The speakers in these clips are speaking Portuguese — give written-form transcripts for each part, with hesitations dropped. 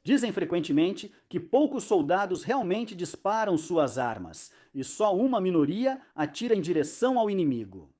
Dizem frequentemente que poucos soldados realmente disparam suas armas e só uma minoria atira em direção ao inimigo.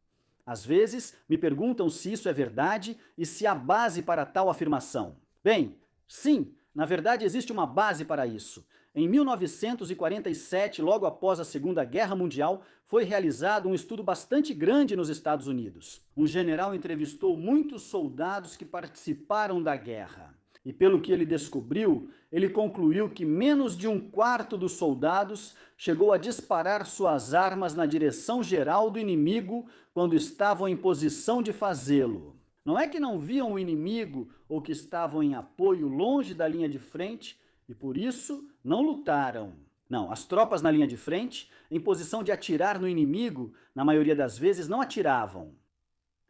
Às vezes, me perguntam se isso é verdade e se há base para tal afirmação. Bem, sim, na verdade existe uma base para isso. Em 1947, logo após a Segunda Guerra Mundial, foi realizado um estudo bastante grande nos Estados Unidos. Um general entrevistou muitos soldados que participaram da guerra. E pelo que ele descobriu, ele concluiu que menos de um quarto dos soldados chegou a disparar suas armas na direção geral do inimigo quando estavam em posição de fazê-lo. Não é que não viam o inimigo ou que estavam em apoio longe da linha de frente e por isso não lutaram. Não, as tropas na linha de frente, em posição de atirar no inimigo, na maioria das vezes não atiravam.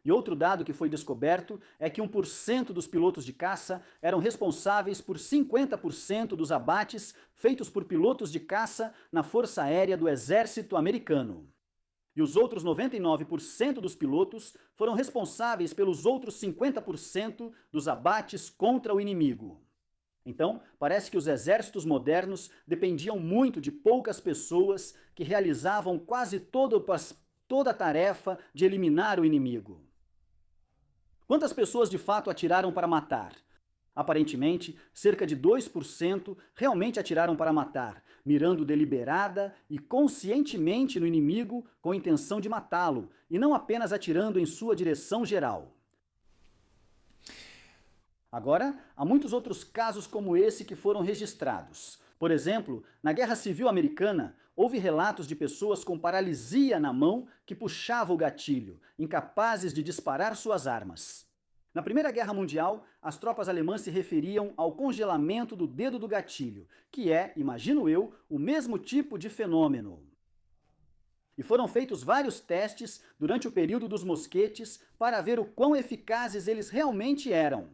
E outro dado que foi descoberto é que 1% dos pilotos de caça eram responsáveis por 50% dos abates feitos por pilotos de caça na Força Aérea do Exército Americano. E os outros 99% dos pilotos foram responsáveis pelos outros 50% dos abates contra o inimigo. Então, parece que os exércitos modernos dependiam muito de poucas pessoas que realizavam quase toda a tarefa de eliminar o inimigo. Quantas pessoas de fato atiraram para matar? Aparentemente, cerca de 2% realmente atiraram para matar, mirando deliberada e conscientemente no inimigo com a intenção de matá-lo, e não apenas atirando em sua direção geral. Agora, há muitos outros casos como esse que foram registrados. Por exemplo, na Guerra Civil Americana, houve relatos de pessoas com paralisia na mão que puxavam o gatilho, incapazes de disparar suas armas. Na Primeira Guerra Mundial, as tropas alemãs se referiam ao congelamento do dedo do gatilho, que é, imagino eu, o mesmo tipo de fenômeno. E foram feitos vários testes durante o período dos mosquetes para ver o quão eficazes eles realmente eram.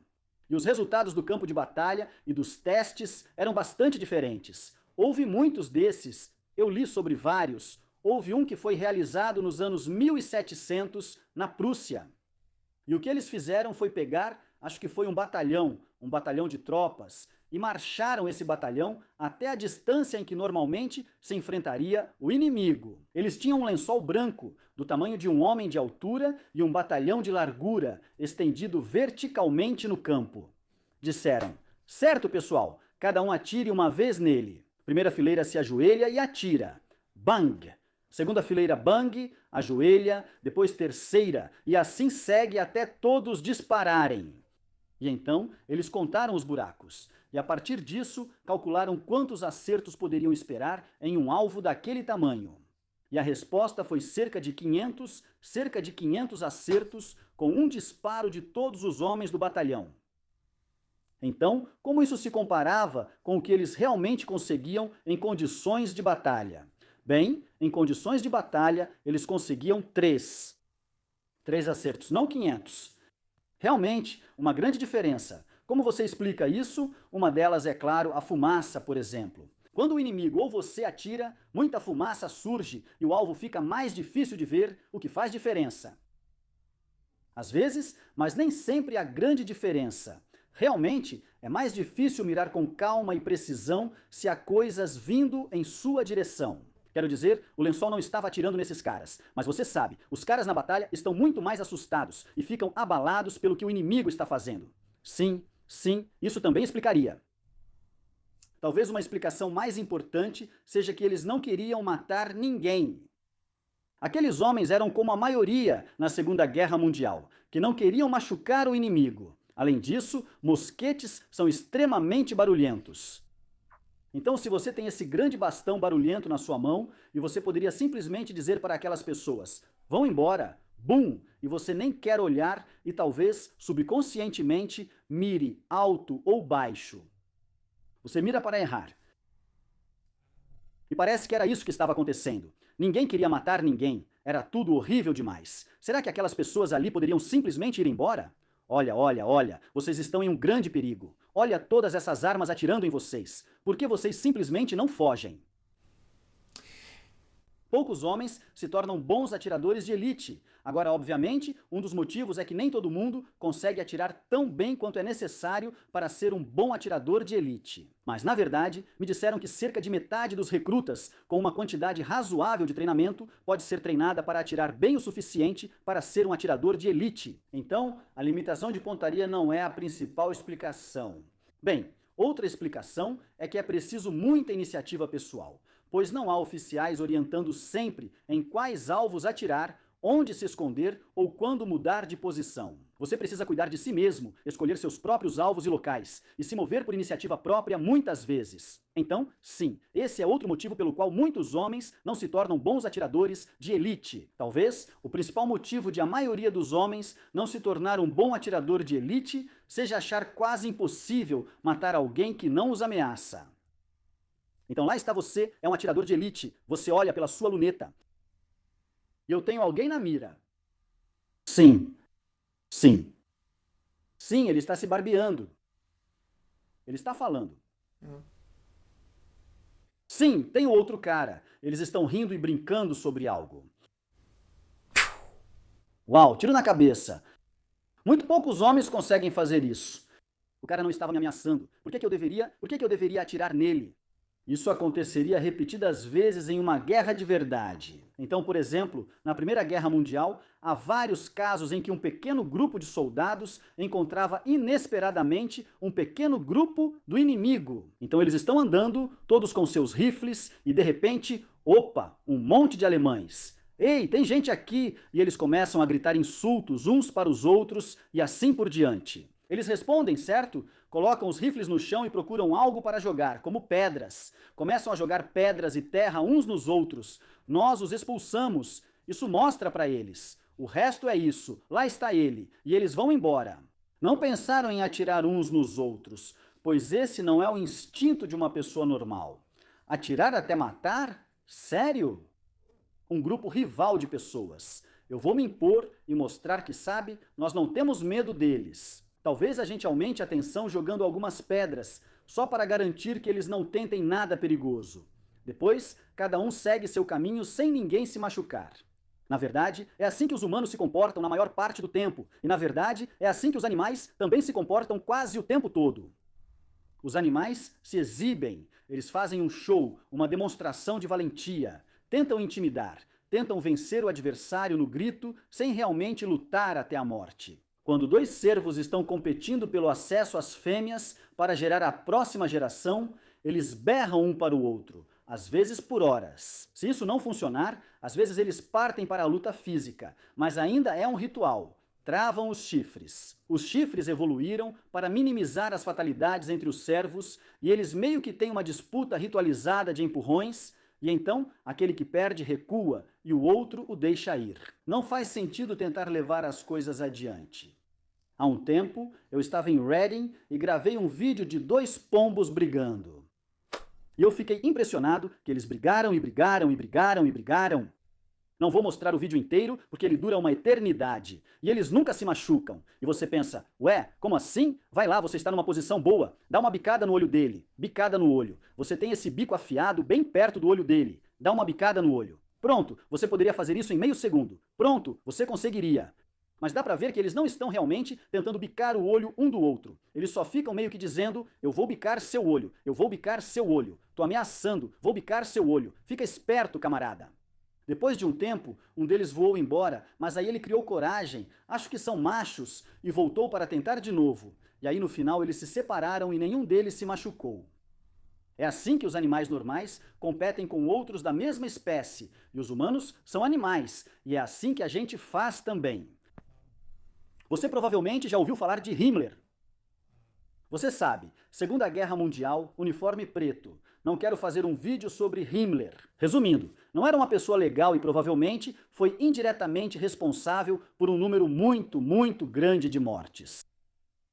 E os resultados do campo de batalha e dos testes eram bastante diferentes. Houve muitos desses, eu li sobre vários. Houve um que foi realizado nos anos 1700 na Prússia. E o que eles fizeram foi pegar, acho que foi um batalhão de tropas, e marcharam esse batalhão até a distância em que normalmente se enfrentaria o inimigo. Eles tinham um lençol branco, do tamanho de um homem de altura, e um batalhão de largura, estendido verticalmente no campo. Disseram: certo, pessoal, cada um atire uma vez nele. Primeira fileira se ajoelha e atira. Bang! Segunda fileira, bang, ajoelha, depois terceira, e assim segue até todos dispararem. E então eles contaram os buracos, e a partir disso calcularam quantos acertos poderiam esperar em um alvo daquele tamanho. E a resposta foi cerca de 500 acertos com um disparo de todos os homens do batalhão. Então, como isso se comparava com o que eles realmente conseguiam em condições de batalha? Bem, em condições de batalha, eles conseguiam 3 acertos, não 500. Realmente, uma grande diferença. Como você explica isso? Uma delas é, claro, a fumaça, por exemplo. Quando o inimigo ou você atira, muita fumaça surge e o alvo fica mais difícil de ver, o que faz diferença. Às vezes, mas nem sempre há grande diferença. Realmente, é mais difícil mirar com calma e precisão se há coisas vindo em sua direção. Quero dizer, o lençol não estava atirando nesses caras, mas você sabe, os caras na batalha estão muito mais assustados e ficam abalados pelo que o inimigo está fazendo. Sim, isso também explicaria. Talvez uma explicação mais importante seja que eles não queriam matar ninguém. Aqueles homens eram como a maioria na Segunda Guerra Mundial, que não queriam machucar o inimigo. Além disso, mosquetes são extremamente barulhentos. Então, se você tem esse grande bastão barulhento na sua mão, e você poderia simplesmente dizer para aquelas pessoas: vão embora, bum, e você nem quer olhar e talvez, subconscientemente, mire alto ou baixo. Você mira para errar. E parece que era isso que estava acontecendo. Ninguém queria matar ninguém. Era tudo horrível demais. Será que aquelas pessoas ali poderiam simplesmente ir embora? Olha, vocês estão em um grande perigo. Olha todas essas armas atirando em vocês. Por que vocês simplesmente não fogem? Poucos homens se tornam bons atiradores de elite. Agora, obviamente, um dos motivos é que nem todo mundo consegue atirar tão bem quanto é necessário para ser um bom atirador de elite. Mas, na verdade, me disseram que cerca de metade dos recrutas, com uma quantidade razoável de treinamento, pode ser treinada para atirar bem o suficiente para ser um atirador de elite. Então, a limitação de pontaria não é a principal explicação. Bem, outra explicação é que é preciso muita iniciativa pessoal, pois não há oficiais orientando sempre em quais alvos atirar, onde se esconder ou quando mudar de posição. Você precisa cuidar de si mesmo, escolher seus próprios alvos e locais, e se mover por iniciativa própria muitas vezes. Então, sim, esse é outro motivo pelo qual muitos homens não se tornam bons atiradores de elite. Talvez o principal motivo de a maioria dos homens não se tornar um bom atirador de elite seja achar quase impossível matar alguém que não os ameaça. Então lá está você, é um atirador de elite, você olha pela sua luneta. E eu tenho alguém na mira. Sim, sim. Sim, ele está se barbeando. Ele está falando. Sim, tem outro cara. Eles estão rindo e brincando sobre algo. Uau, tiro na cabeça. Muito poucos homens conseguem fazer isso. O cara não estava me ameaçando. Por que eu deveria atirar nele? Isso aconteceria repetidas vezes em uma guerra de verdade. Então, por exemplo, na Primeira Guerra Mundial, há vários casos em que um pequeno grupo de soldados encontrava inesperadamente um pequeno grupo do inimigo. Então eles estão andando, todos com seus rifles, e de repente, opa, um monte de alemães. Ei, tem gente aqui! E eles começam a gritar insultos uns para os outros e assim por diante. Eles respondem, certo? Colocam os rifles no chão e procuram algo para jogar, como pedras. Começam a jogar pedras e terra uns nos outros. Nós os expulsamos. Isso mostra para eles. O resto é isso. Lá está ele. E eles vão embora. Não pensaram em atirar uns nos outros, pois esse não é o instinto de uma pessoa normal. Atirar até matar? Sério? Um grupo rival de pessoas. Eu vou me impor e mostrar que, sabe, nós não temos medo deles. Talvez a gente aumente a tensão jogando algumas pedras, só para garantir que eles não tentem nada perigoso. Depois, cada um segue seu caminho sem ninguém se machucar. Na verdade, é assim que os humanos se comportam na maior parte do tempo, e na verdade, é assim que os animais também se comportam quase o tempo todo. Os animais se exibem, eles fazem um show, uma demonstração de valentia, tentam intimidar, tentam vencer o adversário no grito sem realmente lutar até a morte. Quando dois cervos estão competindo pelo acesso às fêmeas para gerar a próxima geração, eles berram um para o outro, às vezes por horas. Se isso não funcionar, às vezes eles partem para a luta física, mas ainda é um ritual. Travam os chifres. Os chifres evoluíram para minimizar as fatalidades entre os cervos e eles meio que têm uma disputa ritualizada de empurrões, e então aquele que perde recua e o outro o deixa ir. Não faz sentido tentar levar as coisas adiante. Há um tempo, eu estava em Reading e gravei um vídeo de dois pombos brigando. E eu fiquei impressionado que eles brigaram e brigaram e brigaram e brigaram. Não vou mostrar o vídeo inteiro porque ele dura uma eternidade. E eles nunca se machucam. E você pensa, ué, como assim? Vai lá, você está numa posição boa. Dá uma bicada no olho dele. Bicada no olho. Você tem esse bico afiado bem perto do olho dele. Dá uma bicada no olho. Pronto, você poderia fazer isso em meio segundo. Pronto, você conseguiria. Mas dá pra ver que eles não estão realmente tentando bicar o olho um do outro. Eles só ficam meio que dizendo, eu vou bicar seu olho, eu vou bicar seu olho. Tô ameaçando, vou bicar seu olho. Fica esperto, camarada. Depois de um tempo, um deles voou embora, mas aí ele criou coragem, acho que são machos, e voltou para tentar de novo. E aí no final eles se separaram e nenhum deles se machucou. É assim que os animais normais competem com outros da mesma espécie, e os humanos são animais, e é assim que a gente faz também. Você provavelmente já ouviu falar de Himmler. Você sabe, Segunda Guerra Mundial, uniforme preto. Não quero fazer um vídeo sobre Himmler. Resumindo, não era uma pessoa legal e provavelmente foi indiretamente responsável por um número muito grande de mortes.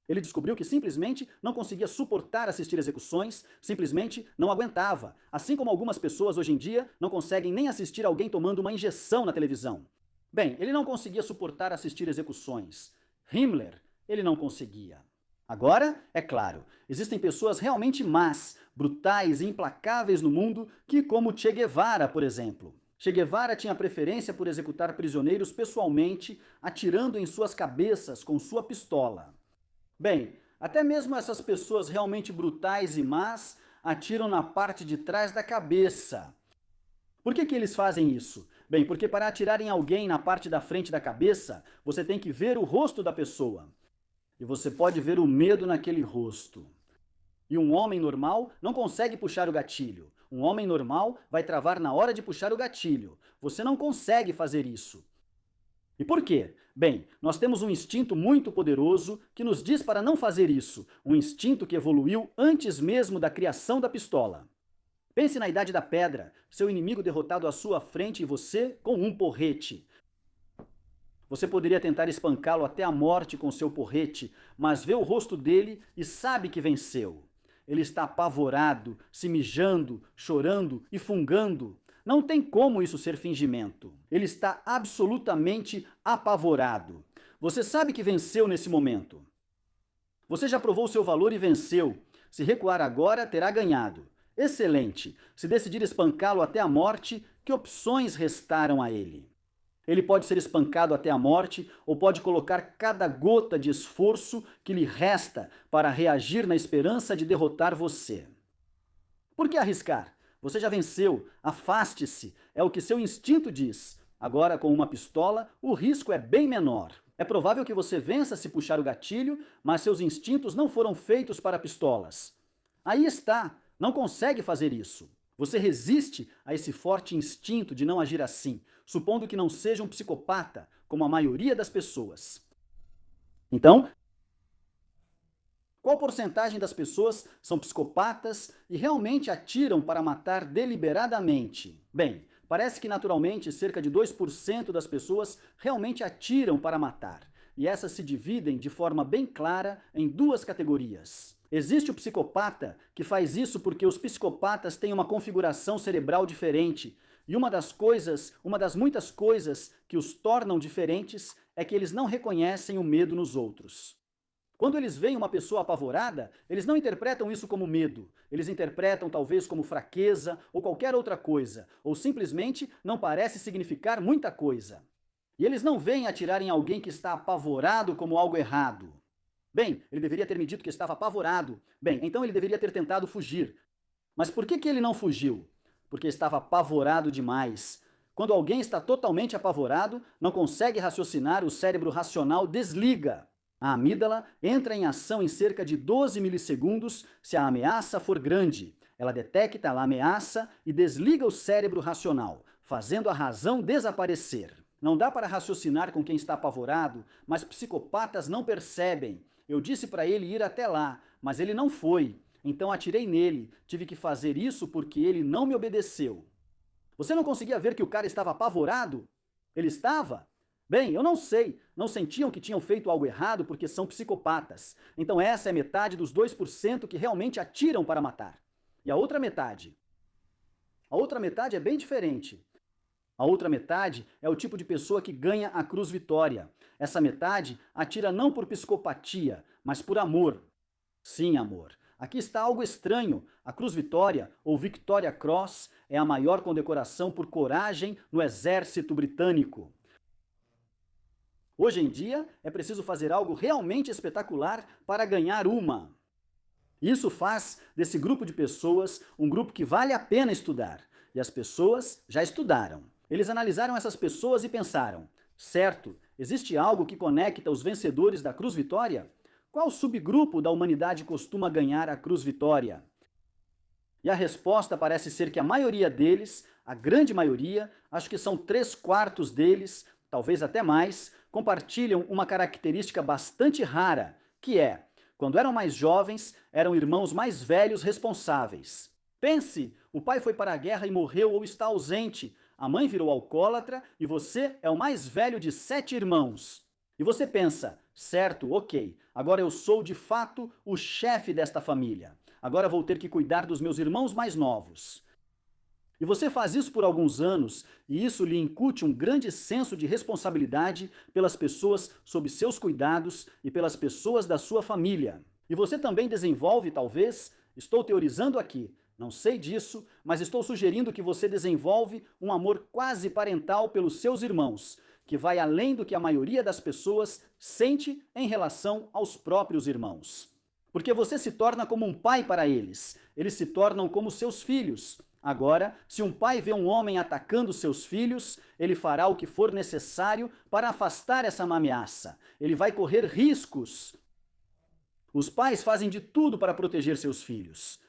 Ele descobriu que simplesmente não conseguia suportar assistir execuções, simplesmente não aguentava, assim como algumas pessoas hoje em dia não conseguem nem assistir alguém tomando uma injeção na televisão. Bem, ele não conseguia suportar assistir execuções. Himmler, ele não conseguia. Agora, é claro, existem pessoas realmente más, brutais e implacáveis no mundo que, como Che Guevara, por exemplo. Che Guevara tinha preferência por executar prisioneiros pessoalmente, atirando em suas cabeças com sua pistola. Bem, até mesmo essas pessoas realmente brutais e más atiram na parte de trás da cabeça. Por que eles fazem isso? Bem, porque para atirar em alguém na parte da frente da cabeça, você tem que ver o rosto da pessoa. E você pode ver o medo naquele rosto. E um homem normal não consegue puxar o gatilho. Um homem normal vai travar na hora de puxar o gatilho. Você não consegue fazer isso. E por quê? Bem, nós temos um instinto muito poderoso que nos diz para não fazer isso. Um instinto que evoluiu antes mesmo da criação da pistola. Pense na Idade da Pedra, seu inimigo derrotado à sua frente e você com um porrete. Você poderia tentar espancá-lo até a morte com seu porrete, mas vê o rosto dele e sabe que venceu. Ele está apavorado, se mijando, chorando e fungando. Não tem como isso ser fingimento. Ele está absolutamente apavorado. Você sabe que venceu nesse momento. Você já provou seu valor e venceu. Se recuar agora, terá ganhado. Excelente! Se decidir espancá-lo até a morte, que opções restaram a ele? Ele pode ser espancado até a morte ou pode colocar cada gota de esforço que lhe resta para reagir na esperança de derrotar você. Por que arriscar? Você já venceu, afaste-se, é o que seu instinto diz. Agora, com uma pistola, o risco é bem menor. É provável que você vença se puxar o gatilho, mas seus instintos não foram feitos para pistolas. Aí está, não consegue fazer isso. Você resiste a esse forte instinto de não agir assim, supondo que não seja um psicopata, como a maioria das pessoas. Então, qual porcentagem das pessoas são psicopatas e realmente atiram para matar deliberadamente? Bem, parece que naturalmente cerca de 2% das pessoas realmente atiram para matar, e essas se dividem de forma bem clara em duas categorias. Existe o psicopata que faz isso porque os psicopatas têm uma configuração cerebral diferente, e uma das muitas coisas que os tornam diferentes é que eles não reconhecem o medo nos outros. Quando eles veem uma pessoa apavorada, eles não interpretam isso como medo. Eles interpretam talvez como fraqueza ou qualquer outra coisa, ou simplesmente não parece significar muita coisa. E eles não veem atirar em alguém que está apavorado como algo errado. Bem, ele deveria ter me dito que estava apavorado. Bem, então ele deveria ter tentado fugir. Mas por que ele não fugiu? Porque estava apavorado demais. Quando alguém está totalmente apavorado, não consegue raciocinar, o cérebro racional desliga. A amígdala entra em ação em cerca de 12 milissegundos se a ameaça for grande. Ela detecta a ameaça e desliga o cérebro racional, fazendo a razão desaparecer. Não dá para raciocinar com quem está apavorado, mas psicopatas não percebem. Eu disse para ele ir até lá, mas ele não foi. Então atirei nele. Tive que fazer isso porque ele não me obedeceu. Você não conseguia ver que o cara estava apavorado? Ele estava? Bem, eu não sei. Não sentiam que tinham feito algo errado porque são psicopatas. Então essa é metade dos 2% que realmente atiram para matar. E a outra metade? A outra metade é bem diferente. A outra metade é o tipo de pessoa que ganha a Cruz Vitória. Essa metade atira não por psicopatia, mas por amor. Sim, amor. Aqui está algo estranho. A Cruz Vitória, ou Victoria Cross, é a maior condecoração por coragem no exército britânico. Hoje em dia, é preciso fazer algo realmente espetacular para ganhar uma. Isso faz desse grupo de pessoas um grupo que vale a pena estudar. E as pessoas já estudaram. Eles analisaram essas pessoas e pensaram: certo, existe algo que conecta os vencedores da Cruz Vitória? Qual subgrupo da humanidade costuma ganhar a Cruz Vitória? E a resposta parece ser que a maioria deles, a grande maioria, acho que são 3/4 deles, talvez até mais, compartilham uma característica bastante rara, que é, quando eram mais jovens, eram irmãos mais velhos responsáveis. Pense, o pai foi para a guerra e morreu ou está ausente, a mãe virou alcoólatra e você é o mais velho de 7 irmãos. E você pensa, certo, ok, agora eu sou de fato o chefe desta família. Agora vou ter que cuidar dos meus irmãos mais novos. E você faz isso por alguns anos, e isso lhe incute um grande senso de responsabilidade pelas pessoas sob seus cuidados e pelas pessoas da sua família. E você também desenvolve, talvez, estou teorizando aqui, Não sei disso, mas estou sugerindo que você desenvolve um amor quase parental pelos seus irmãos, que vai além do que a maioria das pessoas sente em relação aos próprios irmãos. Porque você se torna como um pai para eles, eles se tornam como seus filhos. Agora, se um pai vê um homem atacando seus filhos, ele fará o que for necessário para afastar essa ameaça. Ele vai correr riscos. Os pais fazem de tudo para proteger seus filhos.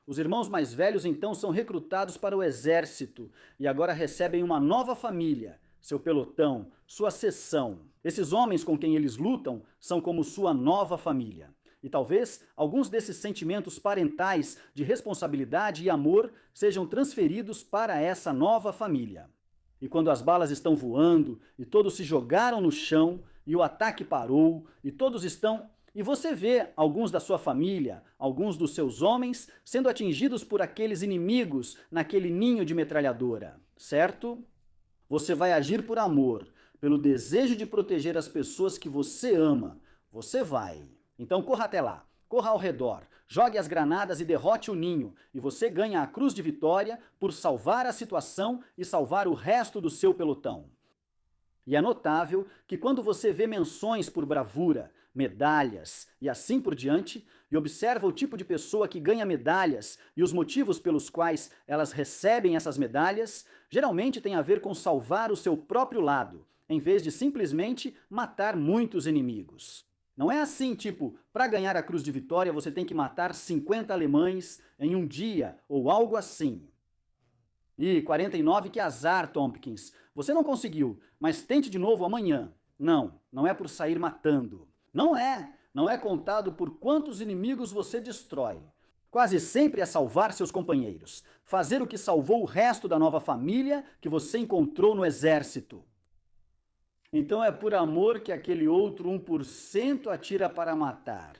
Os irmãos mais velhos então são recrutados para o exército e agora recebem uma nova família, seu pelotão, sua seção. Esses homens com quem eles lutam são como sua nova família. E talvez alguns desses sentimentos parentais de responsabilidade e amor sejam transferidos para essa nova família. E quando as balas estão voando e todos se jogaram no chão e o ataque parou e todos estão... E você vê alguns da sua família, alguns dos seus homens, sendo atingidos por aqueles inimigos naquele ninho de metralhadora, certo? Você vai agir por amor, pelo desejo de proteger as pessoas que você ama. Você vai. Então corra até lá, corra ao redor, jogue as granadas e derrote o ninho, e você ganha a cruz de vitória por salvar a situação e salvar o resto do seu pelotão. E é notável que quando você vê menções por bravura, medalhas e assim por diante, e observa o tipo de pessoa que ganha medalhas e os motivos pelos quais elas recebem essas medalhas, geralmente tem a ver com salvar o seu próprio lado, em vez de simplesmente matar muitos inimigos. Não é assim, tipo, para ganhar a cruz de vitória você tem que matar 50 alemães em um dia, ou algo assim. E 49, que azar, Tompkins. Você não conseguiu, mas tente de novo amanhã. Não, não é por sair matando. Não é contado por quantos inimigos você destrói. Quase sempre é salvar seus companheiros, fazer o que salvou o resto da nova família que você encontrou no exército. Então é por amor que aquele outro 1% atira para matar.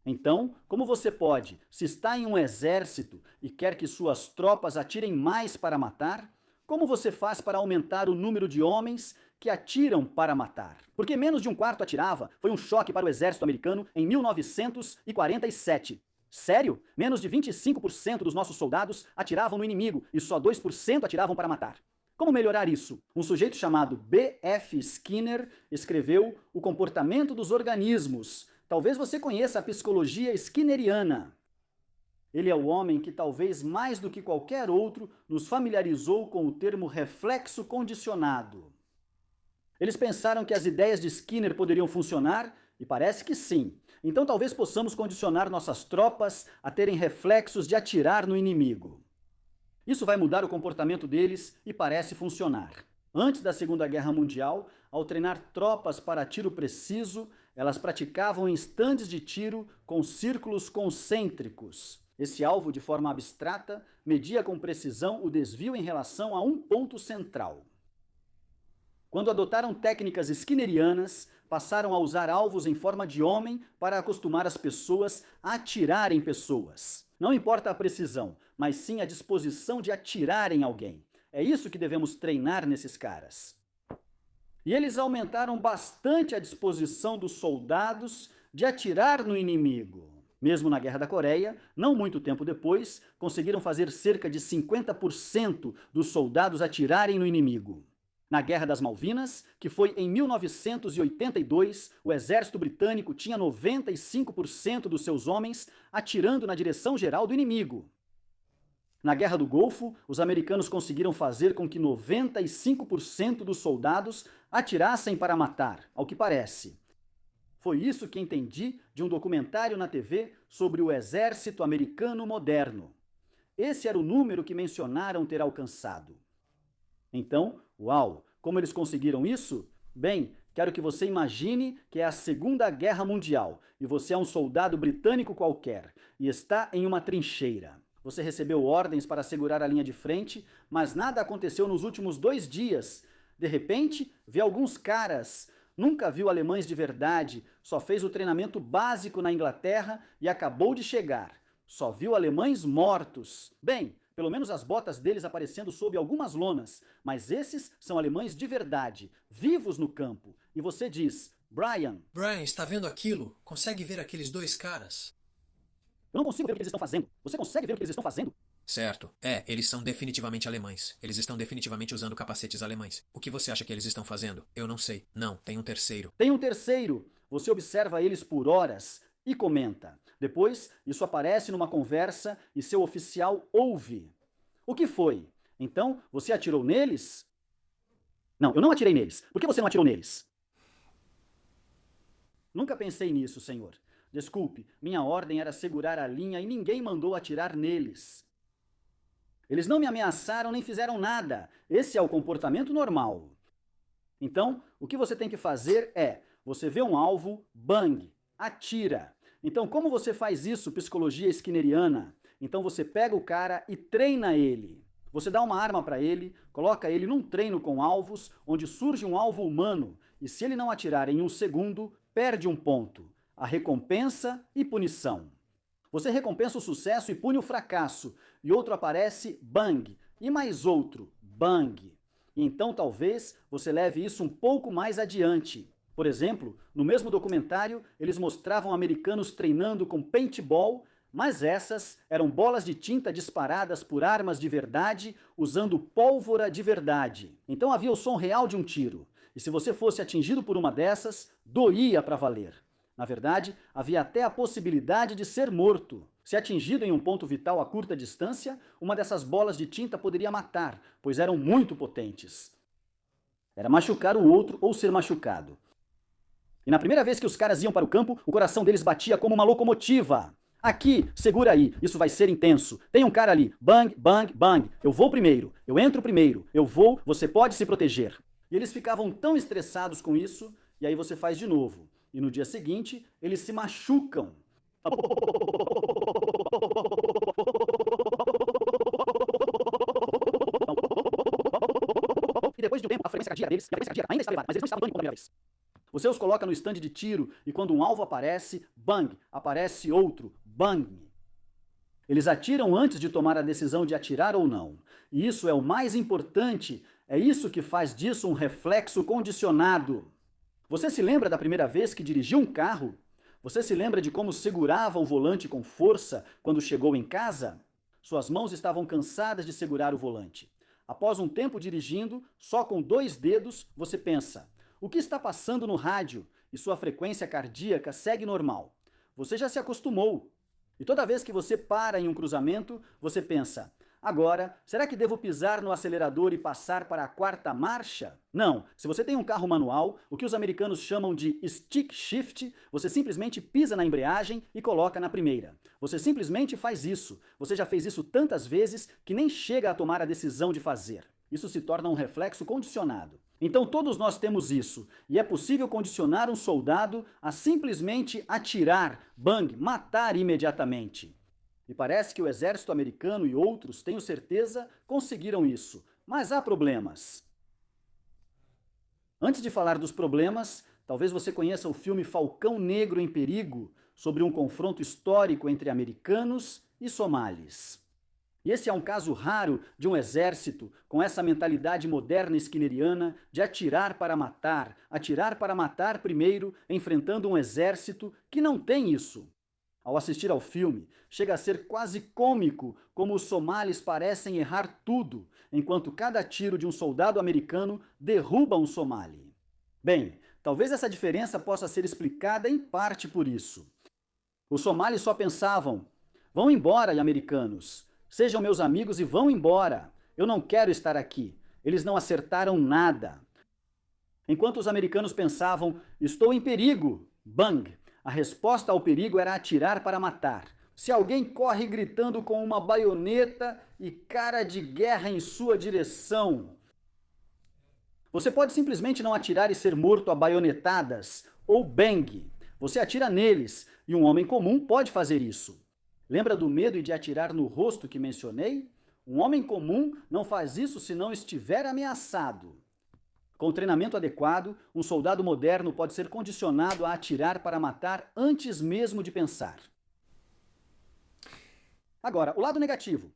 Então, como você pode, se está em um exército e quer que suas tropas atirem mais para matar, como você faz para aumentar o número de homens que atiram para matar? Porque menos de um quarto atirava, foi um choque para o exército americano em 1947. Sério? Menos de 25% dos nossos soldados atiravam no inimigo e só 2% atiravam para matar. Como melhorar isso? Um sujeito chamado B.F. Skinner escreveu O Comportamento dos Organismos. Talvez você conheça a psicologia skinneriana. Ele é o homem que talvez mais do que qualquer outro nos familiarizou com o termo reflexo condicionado. Eles pensaram que as ideias de Skinner poderiam funcionar e parece que sim. Então talvez possamos condicionar nossas tropas a terem reflexos de atirar no inimigo. Isso vai mudar o comportamento deles e parece funcionar. Antes da Segunda Guerra Mundial, ao treinar tropas para tiro preciso, elas praticavam em estandes de tiro com círculos concêntricos. Esse alvo, de forma abstrata, media com precisão o desvio em relação a um ponto central. Quando adotaram técnicas skinnerianas, passaram a usar alvos em forma de homem para acostumar as pessoas a atirar em pessoas. Não importa a precisão, mas sim a disposição de atirar em alguém. É isso que devemos treinar nesses caras. E eles aumentaram bastante a disposição dos soldados de atirar no inimigo. Mesmo na Guerra da Coreia, não muito tempo depois, conseguiram fazer cerca de 50% dos soldados atirarem no inimigo. Na Guerra das Malvinas, que foi em 1982, o exército britânico tinha 95% dos seus homens atirando na direção geral do inimigo. Na Guerra do Golfo, os americanos conseguiram fazer com que 95% dos soldados atirassem para matar, ao que parece. Foi isso que entendi de um documentário na TV sobre o exército americano moderno. Esse era o número que mencionaram ter alcançado. Então, uau, como eles conseguiram isso? Bem, quero que você imagine que é a Segunda Guerra Mundial e você é um soldado britânico qualquer e está em uma trincheira. Você recebeu ordens para segurar a linha de frente, mas nada aconteceu nos últimos 2 dias. De repente, vê alguns caras. Nunca viu alemães de verdade, só fez o treinamento básico na Inglaterra e acabou de chegar. Só viu alemães mortos. Bem, pelo menos as botas deles aparecendo sob algumas lonas, mas esses são alemães de verdade, vivos no campo. E você diz, Brian, está vendo aquilo? Consegue ver aqueles 2 caras? Eu não consigo ver o que eles estão fazendo. Você consegue ver o que eles estão fazendo? Certo. Eles são definitivamente alemães. Eles estão definitivamente usando capacetes alemães. O que você acha que eles estão fazendo? Eu não sei. Não, tem um terceiro. Tem um terceiro. Você observa eles por horas e comenta. Depois, isso aparece numa conversa e seu oficial ouve. O que foi? Então, você atirou neles? Não, eu não atirei neles. Por que você não atirou neles? Nunca pensei nisso, senhor. Desculpe, minha ordem era segurar a linha e ninguém mandou atirar neles. Eles não me ameaçaram nem fizeram nada. Esse é o comportamento normal. Então, o que você tem que fazer é, você vê um alvo, bang, atira. Então, como você faz isso, psicologia skinneriana? Então você pega o cara e treina ele. Você dá uma arma para ele, coloca ele num treino com alvos, onde surge um alvo humano, e se ele não atirar em 1 segundo, perde um ponto. A recompensa e punição. Você recompensa o sucesso e pune o fracasso, e outro aparece, bang, e mais outro, bang. E então talvez você leve isso um pouco mais adiante. Por exemplo, no mesmo documentário, eles mostravam americanos treinando com paintball, mas essas eram bolas de tinta disparadas por armas de verdade, usando pólvora de verdade. Então havia o som real de um tiro, e se você fosse atingido por uma dessas, doía para valer. Na verdade, havia até a possibilidade de ser morto. Se atingido em um ponto vital a curta distância, uma dessas bolas de tinta poderia matar, pois eram muito potentes. Era machucar o outro ou ser machucado. E na primeira vez que os caras iam para o campo, o coração deles batia como uma locomotiva. Aqui, segura aí, isso vai ser intenso. Tem um cara ali, bang, bang, bang. Eu vou primeiro, eu entro primeiro, eu vou, você pode se proteger. E eles ficavam tão estressados com isso, e aí você faz de novo. E no dia seguinte, eles se machucam. E depois de um tempo, a frequência cardíaca deles, ainda está elevada, mas eles não estavam dando primeira vez. Você os coloca no estande de tiro e quando um alvo aparece, bang, aparece outro, bang. Eles atiram antes de tomar a decisão de atirar ou não. E isso é o mais importante, é isso que faz disso um reflexo condicionado. Você se lembra da primeira vez que dirigiu um carro? Você se lembra de como segurava o volante com força quando chegou em casa? Suas mãos estavam cansadas de segurar o volante. Após um tempo dirigindo, só com 2 dedos, você pensa: o que está passando no rádio? E sua frequência cardíaca segue normal. Você já se acostumou. E toda vez que você para em um cruzamento, você pensa: agora, será que devo pisar no acelerador e passar para a 4ª marcha? Não, se você tem um carro manual, o que os americanos chamam de stick shift, você simplesmente pisa na embreagem e coloca na primeira. Você simplesmente faz isso. Você já fez isso tantas vezes que nem chega a tomar a decisão de fazer. Isso se torna um reflexo condicionado. Então todos nós temos isso, e é possível condicionar um soldado a simplesmente atirar, bang, matar imediatamente. E parece que o exército americano e outros, tenho certeza, conseguiram isso. Mas há problemas. Antes de falar dos problemas, talvez você conheça o filme Falcão Negro em Perigo, sobre um confronto histórico entre americanos e somalis. E esse é um caso raro de um exército com essa mentalidade moderna skinneriana de atirar para matar primeiro, enfrentando um exército que não tem isso. Ao assistir ao filme, chega a ser quase cômico como os somalis parecem errar tudo, enquanto cada tiro de um soldado americano derruba um somali. Bem, talvez essa diferença possa ser explicada em parte por isso. Os somalis só pensavam: vão embora, americanos. Sejam meus amigos e vão embora. Eu não quero estar aqui. Eles não acertaram nada. Enquanto os americanos pensavam: estou em perigo. Bang! A resposta ao perigo era atirar para matar. Se alguém corre gritando com uma baioneta e cara de guerra em sua direção, você pode simplesmente não atirar e ser morto a baionetadas, ou bang. Você atira neles, e um homem comum pode fazer isso. Lembra do medo de atirar no rosto que mencionei? Um homem comum não faz isso se não estiver ameaçado. Com treinamento adequado, um soldado moderno pode ser condicionado a atirar para matar antes mesmo de pensar. Agora, o lado negativo.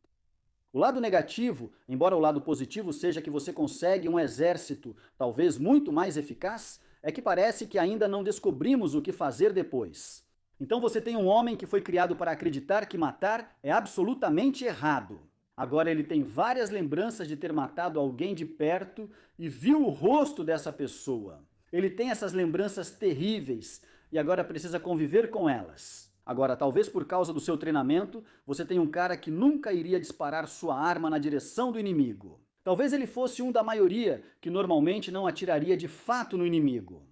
O lado negativo, embora o lado positivo seja que você consegue um exército talvez muito mais eficaz, é que parece que ainda não descobrimos o que fazer depois. Então você tem um homem que foi criado para acreditar que matar é absolutamente errado. Agora ele tem várias lembranças de ter matado alguém de perto e viu o rosto dessa pessoa. Ele tem essas lembranças terríveis e agora precisa conviver com elas. Agora, talvez por causa do seu treinamento, você tenha um cara que nunca iria disparar sua arma na direção do inimigo. Talvez ele fosse um da maioria que normalmente não atiraria de fato no inimigo.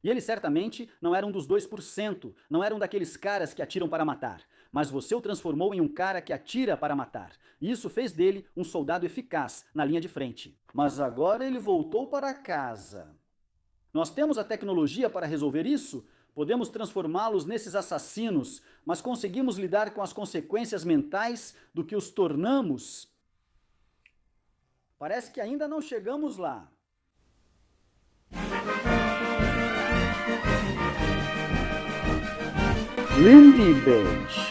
E ele certamente não era um dos 2%, não era um daqueles caras que atiram para matar. Mas você o transformou em um cara que atira para matar. E isso fez dele um soldado eficaz na linha de frente. Mas agora ele voltou para casa. Nós temos a tecnologia para resolver isso? Podemos transformá-los nesses assassinos, mas conseguimos lidar com as consequências mentais do que os tornamos? Parece que ainda não chegamos lá. Lindy Beige.